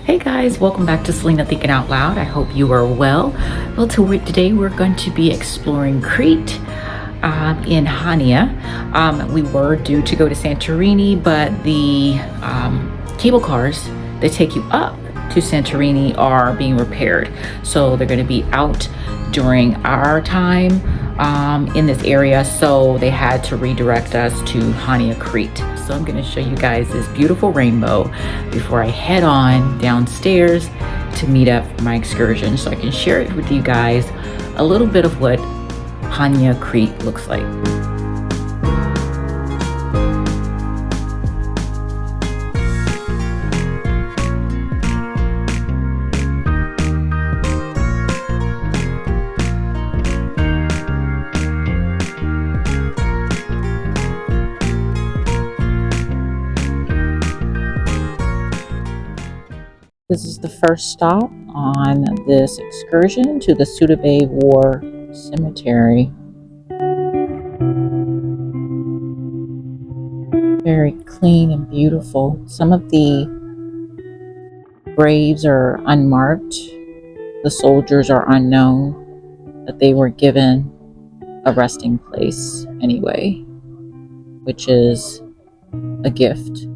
Hey guys, welcome back to Selena Thinking Out Loud. I hope you are well. Well, today we're going to be exploring Crete in Chania. We were due to go to Santorini, but the cable cars that take you up to Santorini are being repaired. So they're going to be out during our time in this area. So they had to redirect us to Chania, Crete. So I'm going to show you guys this beautiful rainbow before I head on downstairs to meet up for my excursion, so I can share it with you guys a little bit of what Chania, Crete looks like. This is the first stop on this excursion to the Bay War Cemetery. Very clean and beautiful. Some of the graves are unmarked. The soldiers are unknown, but they were given a resting place anyway, which is a gift.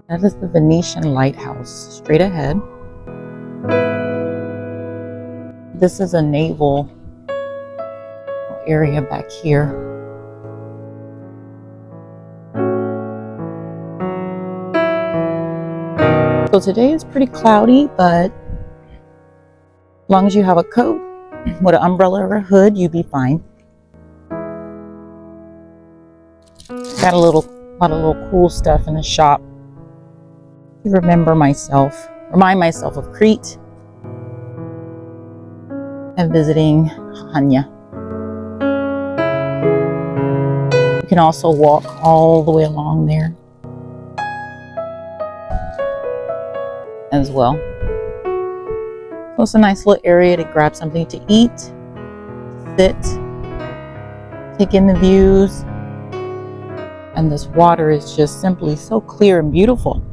That is the Venetian lighthouse straight ahead. This is a naval area back here. So today is pretty cloudy, but as long as you have a coat with an umbrella or a hood, you'll be fine. Got a lot of little cool stuff in the shop. Remind myself of Crete and visiting Chania. You can also walk all the way along there as well. So it's a nice little area to grab something to eat, sit, take in the views, and this water is just simply so clear and beautiful.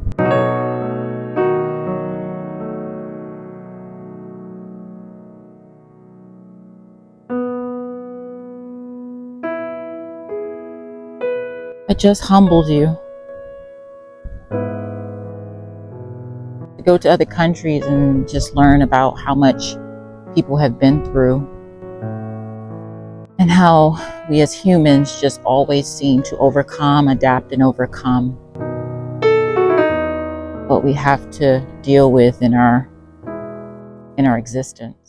It just humbles you to go to other countries and just learn about how much people have been through and how we as humans just always seem to overcome, adapt, and overcome what we have to deal with in our existence.